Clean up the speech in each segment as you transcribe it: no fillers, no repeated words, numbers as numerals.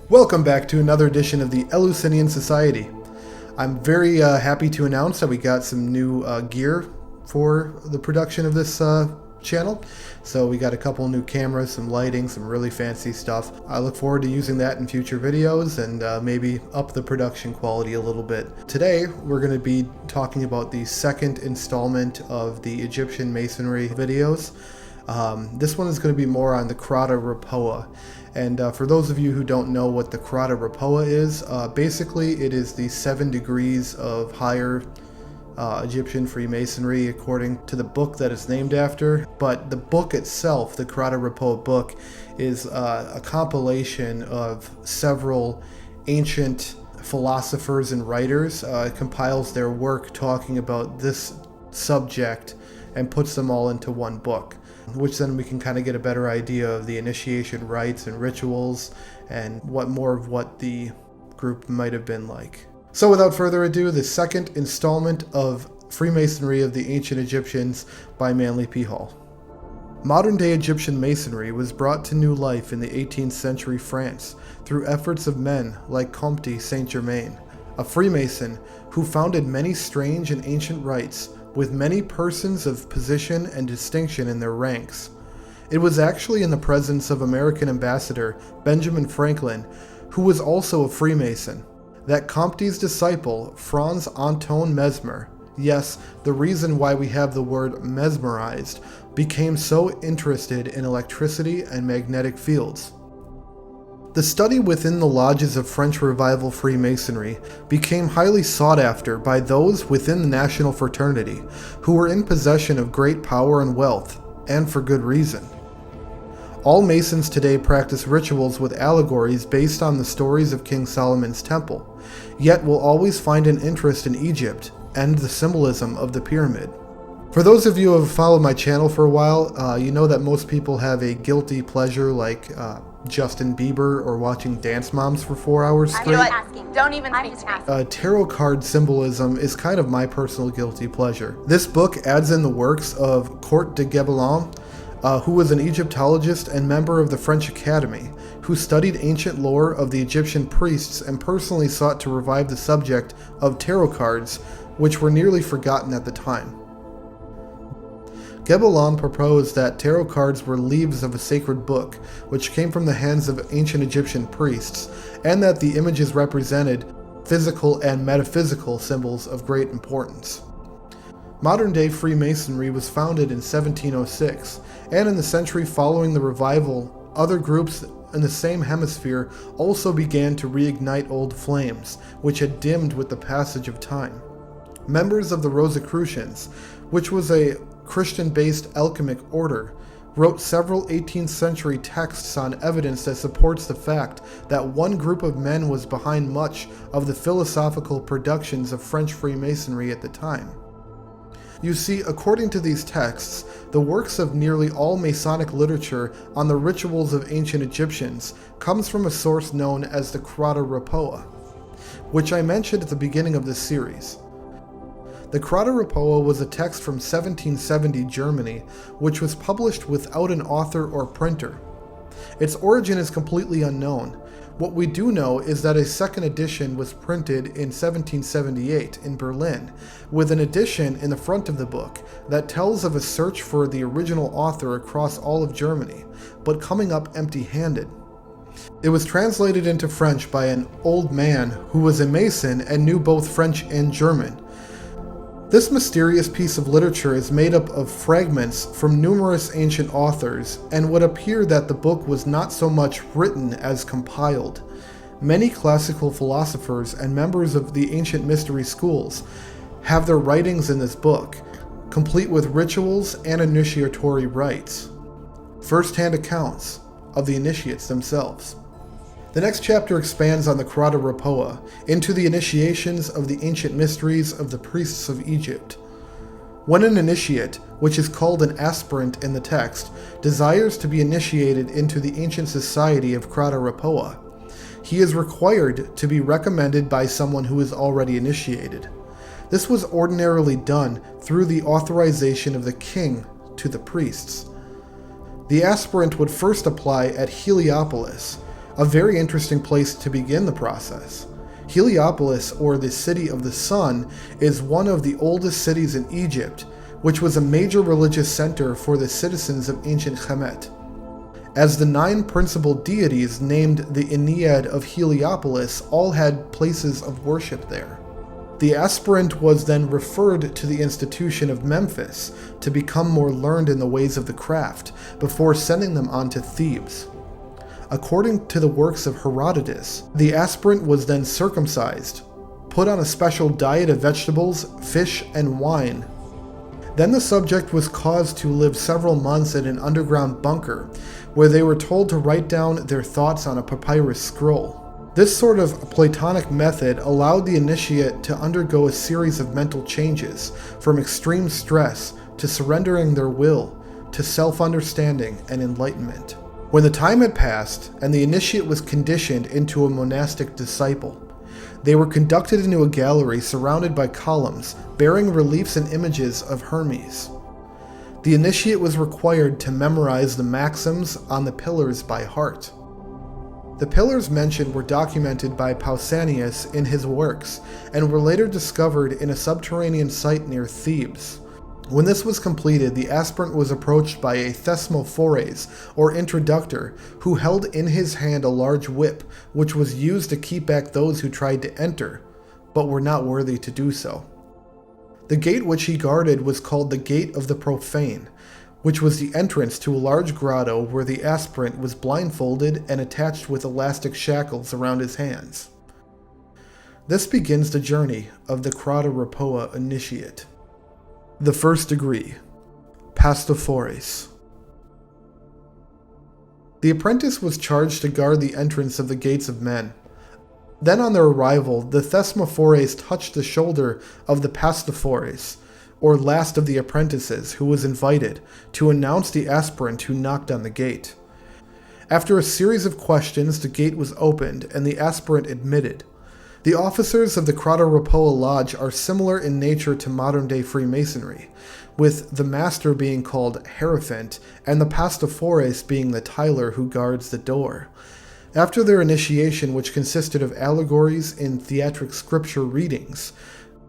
Welcome back to another edition of the Eleusinian Society. I'm very happy to announce that we got some new gear for the production of this channel. So we got a couple new cameras, some lighting, some really fancy stuff. I look forward to using that in future videos and maybe up the production quality a little bit. Today we're going to be talking about the second installment of the Egyptian Masonry videos. This one is going to be more on the Crata Repoa. And for those of you who don't know what the Crata Repoa is, basically it is the 7 degrees of higher Egyptian Freemasonry according to the book that it's named after. But the book itself, the Crata Repoa book, is a compilation of several ancient philosophers and writers. It compiles their work talking about this subject and puts them all into one book, which then we can kind of get a better idea of the initiation rites and rituals and what the group might have been like. So without further ado, the second installment of Freemasonry of the Ancient Egyptians by Manly P. Hall. Modern-day Egyptian Masonry was brought to new life in the 18th century France through efforts of men like Comte Saint-Germain, a Freemason who founded many strange and ancient rites with many persons of position and distinction in their ranks. It was actually in the presence of American ambassador Benjamin Franklin, who was also a Freemason, that Comte's disciple Franz Anton Mesmer, yes, the reason why we have the word mesmerized, became so interested in electricity and magnetic fields. The study within the lodges of French Revival Freemasonry became highly sought after by those within the national fraternity who were in possession of great power and wealth, and for good reason. All Masons today practice rituals with allegories based on the stories of King Solomon's temple, yet will always find an interest in Egypt and the symbolism of the pyramid. For those of you who have followed my channel for a while, you know that most people have a guilty pleasure like Justin Bieber or watching Dance Moms for 4 hours straight. Don't even speak to me. Tarot card symbolism is kind of my personal guilty pleasure. This book adds in the works of Court de Gebelin, who was an Egyptologist and member of the French Academy, who studied ancient lore of the Egyptian priests and personally sought to revive the subject of tarot cards, which were nearly forgotten at the time. Gebelin proposed that tarot cards were leaves of a sacred book, which came from the hands of ancient Egyptian priests, and that the images represented physical and metaphysical symbols of great importance. Modern-day Freemasonry was founded in 1706, and in the century following the revival, other groups in the same hemisphere also began to reignite old flames, which had dimmed with the passage of time. Members of the Rosicrucians, which was a Christian-based alchemic order, wrote several 18th century texts on evidence that supports the fact that one group of men was behind much of the philosophical productions of French Freemasonry at the time. You see, according to these texts, the works of nearly all Masonic literature on the rituals of ancient Egyptians comes from a source known as the Crata Repoa, which I mentioned at the beginning of this series. The Crata Repoa was a text from 1770 Germany, which was published without an author or printer. Its origin is completely unknown. What we do know is that a second edition was printed in 1778 in Berlin, with an addition in the front of the book that tells of a search for the original author across all of Germany, but coming up empty-handed. It was translated into French by an old man who was a Mason and knew both French and German. This mysterious piece of literature is made up of fragments from numerous ancient authors, and would appear that the book was not so much written as compiled. Many classical philosophers and members of the ancient mystery schools have their writings in this book, complete with rituals and initiatory rites, first-hand accounts of the initiates themselves. The next chapter expands on the Crata Repoa into the initiations of the ancient mysteries of the priests of Egypt. When an initiate, which is called an aspirant in the text, desires to be initiated into the ancient society of Crata Repoa, he is required to be recommended by someone who is already initiated. This was ordinarily done through the authorization of the king to the priests. The aspirant would first apply at Heliopolis, A very interesting place to begin the process. Heliopolis, or the City of the Sun, is one of the oldest cities in Egypt, which was a major religious center for the citizens of ancient Kemet. As the 9 principal deities named the Ennead of Heliopolis all had places of worship there. The aspirant was then referred to the institution of Memphis to become more learned in the ways of the craft, before sending them on to Thebes. According to the works of Herodotus, the aspirant was then circumcised, put on a special diet of vegetables, fish, and wine. Then the subject was caused to live several months in an underground bunker, where they were told to write down their thoughts on a papyrus scroll. This sort of Platonic method allowed the initiate to undergo a series of mental changes, from extreme stress to surrendering their will to self-understanding and enlightenment. When the time had passed and the initiate was conditioned into a monastic disciple, they were conducted into a gallery surrounded by columns bearing reliefs and images of Hermes. The initiate was required to memorize the maxims on the pillars by heart. The pillars mentioned were documented by Pausanias in his works and were later discovered in a subterranean site near Thebes. When this was completed, the aspirant was approached by a thesmophores, or introductor, who held in his hand a large whip, which was used to keep back those who tried to enter, but were not worthy to do so. The gate which he guarded was called the Gate of the Profane, which was the entrance to a large grotto where the aspirant was blindfolded and attached with elastic shackles around his hands. This begins the journey of the Crata Repoa initiate. The first degree, Pastophores. The apprentice was charged to guard the entrance of the gates of men. Then on their arrival, the thesmophores touched the shoulder of the Pastophores, or last of the apprentices, who was invited, to announce the aspirant who knocked on the gate. After a series of questions, the gate was opened and the aspirant admitted. The officers of the Crata Repoa Lodge are similar in nature to modern-day Freemasonry, with the master being called Hierophant and the Pastophores being the tiler who guards the door. After their initiation, which consisted of allegories and theatric scripture readings,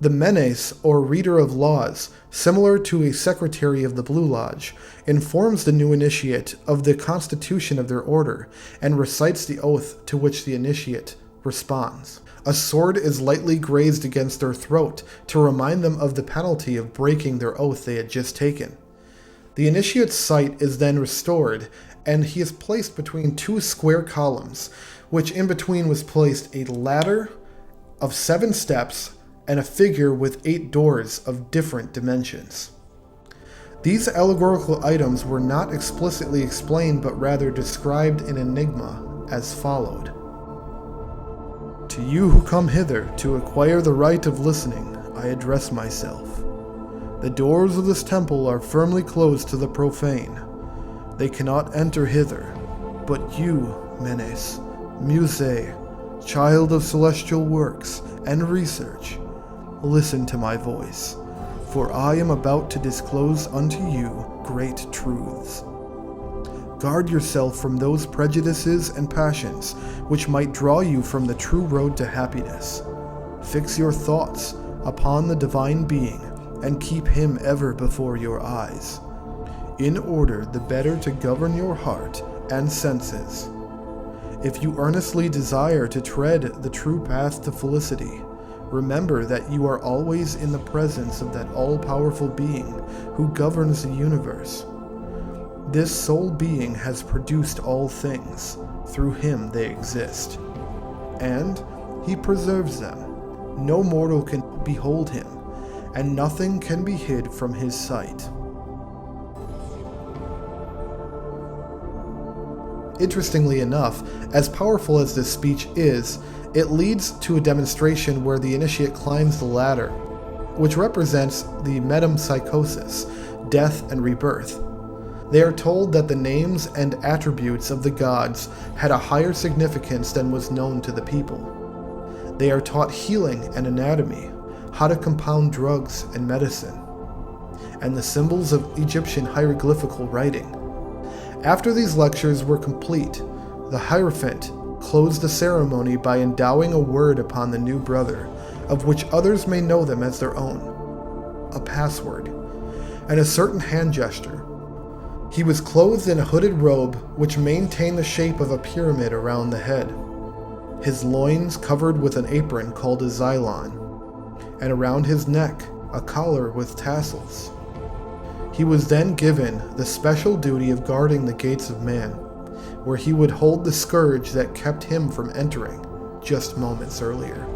the menes, or reader of laws, similar to a secretary of the Blue Lodge, informs the new initiate of the constitution of their order and recites the oath to which the initiate responds. A sword is lightly grazed against their throat to remind them of the penalty of breaking their oath they had just taken. The initiate's sight is then restored, and he is placed between 2 square columns, which in between was placed a ladder of 7 steps and a figure with 8 doors of different dimensions. These allegorical items were not explicitly explained, but rather described in enigma as followed. To you who come hither to acquire the right of listening, I address myself. The doors of this temple are firmly closed to the profane. They cannot enter hither, but you, Menes, Muse, child of celestial works and research, listen to my voice, for I am about to disclose unto you great truths. Guard yourself from those prejudices and passions which might draw you from the true road to happiness. Fix your thoughts upon the divine being and keep him ever before your eyes, in order the better to govern your heart and senses. If you earnestly desire to tread the true path to felicity, remember that you are always in the presence of that all-powerful being who governs the universe. This sole being has produced all things. Through him they exist. And he preserves them. No mortal can behold him, and nothing can be hid from his sight. Interestingly enough, as powerful as this speech is, it leads to a demonstration where the initiate climbs the ladder, which represents the metempsychosis, death and rebirth. They are told that the names and attributes of the gods had a higher significance than was known to the people. They are taught healing and anatomy, how to compound drugs and medicine, and the symbols of Egyptian hieroglyphical writing. After these lectures were complete, the Hierophant closed the ceremony by endowing a word upon the new brother, of which others may know them as their own, a password, and a certain hand gesture. He was clothed in a hooded robe which maintained the shape of a pyramid around the head, his loins covered with an apron called a xylon, and around his neck a collar with tassels. He was then given the special duty of guarding the gates of man, where he would hold the scourge that kept him from entering just moments earlier.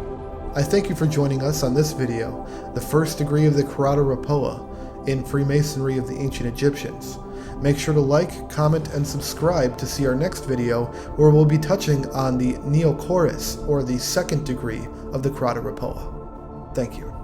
I thank you for joining us on this video, the first degree of the Crata Repoa in Freemasonry of the Ancient Egyptians. Make sure to like, comment, and subscribe to see our next video, where we'll be touching on the Neochorus, or the second degree of the Crata Repoa. Thank you.